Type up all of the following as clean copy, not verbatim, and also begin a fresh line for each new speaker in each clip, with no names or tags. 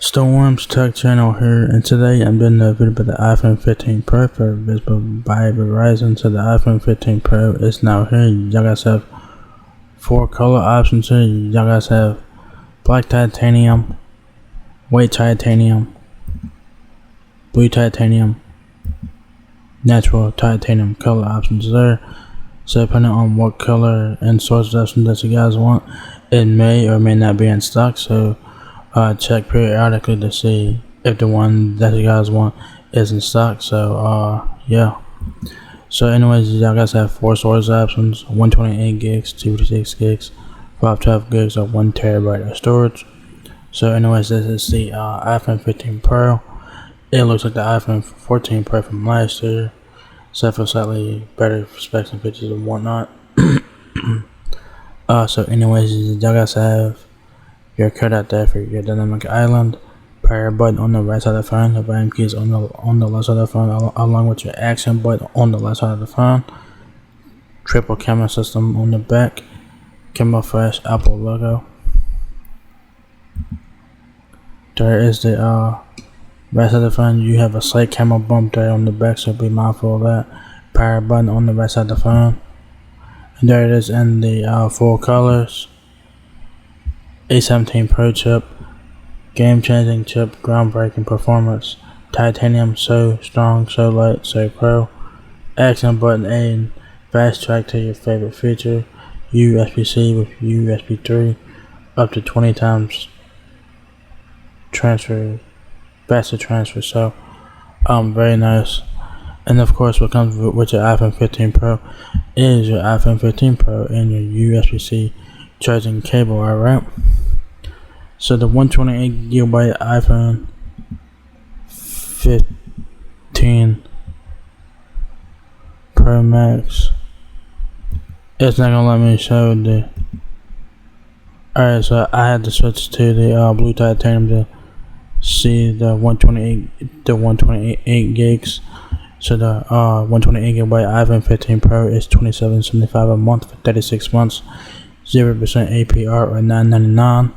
Storm's Tech Channel here, and today I'm doing a video about the iPhone 15 Pro for visible by Verizon. So the iPhone 15 Pro is now here. Y'all guys have 4 color options here. Y'all guys have black titanium, white titanium, blue titanium, natural titanium color options there. So depending on what color and source option that you guys want, it may or may not be in stock. So check periodically to see if the one that you guys want is in stock. So yeah. So anyways, y'all guys have 4 storage options: 128 gigs, 256 gigs, 512 gigs, or 1 terabyte of storage. So anyways, this is the iPhone 15 Pro. It looks like the iPhone 14 Pro from last year, except for slightly better specs and features and whatnot. So anyways, y'all guys have your code out there for your dynamic island, power button on the right side of the phone, the volume keys on the left side of the phone, along with your action button on the left side of the phone, triple camera system on the back, camera flash Apple logo. There is the right side of the phone. You have a slight camera bump there on the back, so be mindful of that. Power button on the right side of the phone. And there it is in the 4 colors. A17 Pro chip, game-changing chip, groundbreaking performance, titanium, so strong, so light, so pro, action button A and fast track to your favorite feature, USB-C with USB 3, up to 20 times transfer, faster transfer. So very nice. And of course, what comes with your iPhone 15 Pro is your iPhone 15 Pro and your USB-C charging cable. Alright, so the 128 gigabyte iPhone 15 Pro Max, it's not gonna let me show the. Alright, so I had to switch to the blue titanium to see the 128 gigs. So the 128 gigabyte iPhone 15 Pro is $27.75 a month for 36 months. 0% APR or $9.99.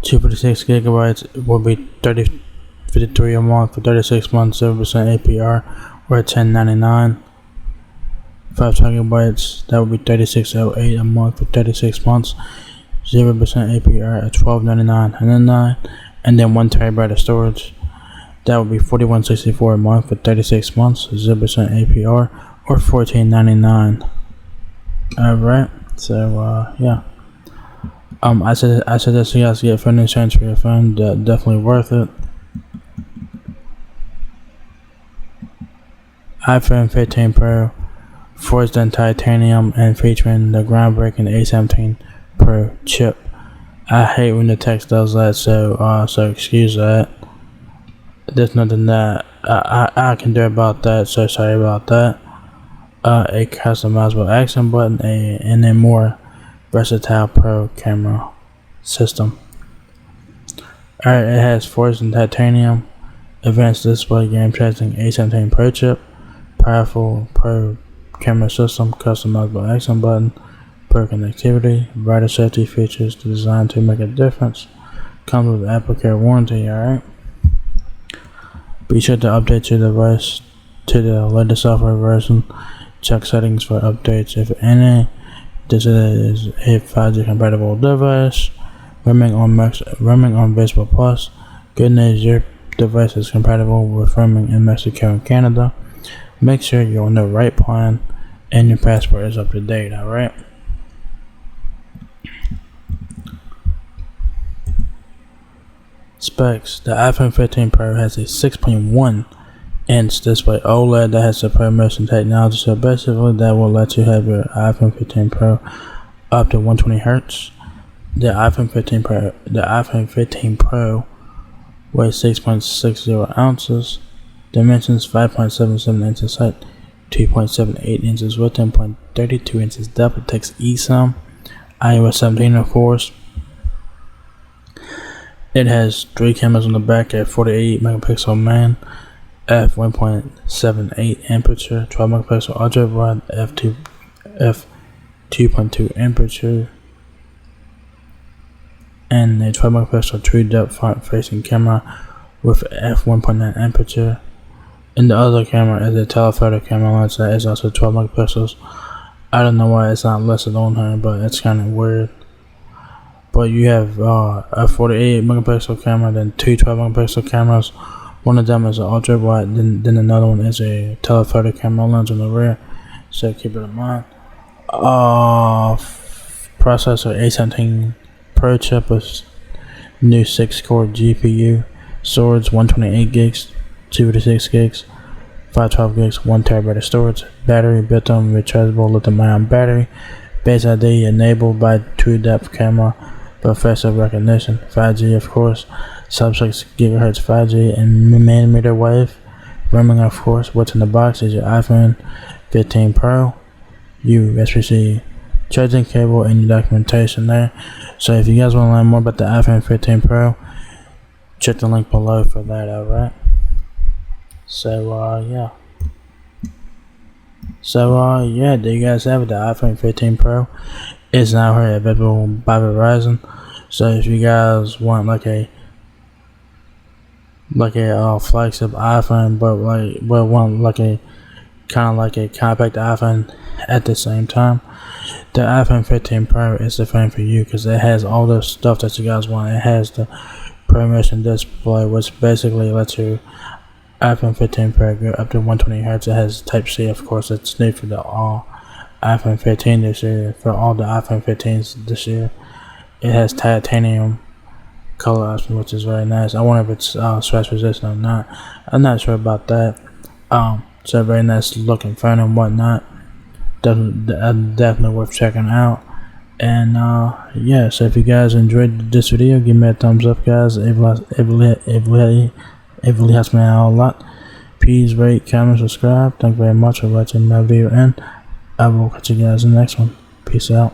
256 gigabytes will be $30.53 a month for 36 months. 0% APR or $10.99. 5 gigabytes, that will be $36.08 a month for 36 months. 0% APR at $12.99. And then 1 terabyte of storage, that would be $41.64 a month for 36 months. 0% APR or $14.99. Alright, so yeah. I suggest you guys get phone insurance for your phone. Definitely worth it. iPhone 15 Pro, forged in titanium and featuring the groundbreaking A17 Pro chip. I hate when the text does that, so excuse that. There's nothing that I can do about that, so sorry about that. A customizable action button, and a more versatile Pro camera system. Alright, it has forged in titanium, advanced display, game-changing A17 Pro chip, powerful Pro camera system, customizable action button, Pro connectivity, brighter safety features designed to make a difference. Comes with Apple Care warranty. Alright, be sure to update your device to the latest software version. Check settings for updates, if any. This is a 5G compatible device. Roaming on Visible Plus. Good news, your device is compatible with roaming in Mexico and Canada. Make sure you're on the right plan and your passport is up to date. Alright. Specs. The iPhone 15 Pro has a 6.1-inch display OLED that has the ProMotion technology, so basically that will let you have your iPhone 15 Pro up to 120 Hz. The iPhone 15 Pro weighs 6.60 ounces. Dimensions: 5.77 inches height, 2.78 inches width, and 0.32 inches depth. It takes eSIM. iOS 17, of course. It has 3 cameras on the back at 48 megapixel main, f1.78 aperture, 12 megapixel ultra wide, f2.2 aperture, and a 12 megapixel true depth front facing camera with f1.9 aperture. And the other camera is a telephoto camera lens that is also 12 megapixels. I don't know why it's not listed on here, but it's kind of weird. But you have a 48 megapixel camera, then two 12 megapixel cameras. One of them is an ultra wide, then another one is a telephoto camera lens on the rear. So keep it in mind. Processor A17 Pro chip with new 6-core GPU. Storage 128 gigs, 256 gigs, 512 gigs, 1 terabyte of storage. Battery built-in rechargeable lithium-ion battery. Face ID enabled by true depth camera, but facial recognition. 5G of course. Sub-6 GHz 5G and millimeter wave. Roaming of course. What's in the box is your iPhone 15 Pro, USB-C charging cable, and your documentation there. So if you guys want to learn more about the iPhone 15 Pro, check the link below for that. Alright. So yeah, there you guys have it. The iPhone 15 Pro is now here available by Verizon. So if you guys want like a flagship iPhone, but want like a kind of like a compact iPhone at the same time, the iPhone 15 Pro is the phone for you, because it has all the stuff that you guys want. It has the ProMotion display, which basically lets your iPhone 15 Pro go up to 120 Hz. It has Type-C, of course. It's new for the iPhone 15 this year, for all the iPhone 15s this year. It has titanium color option, which is very nice. I wonder if it's scratch resistant or not. I'm not sure about that. So very nice looking phone and whatnot. Definitely worth checking out. And yeah, so if you guys enjoyed this video, give me a thumbs up, guys. It really helps me out a lot. Please rate, comment, subscribe. Thank you very much for watching my video, and I will catch you guys in the next one. Peace out.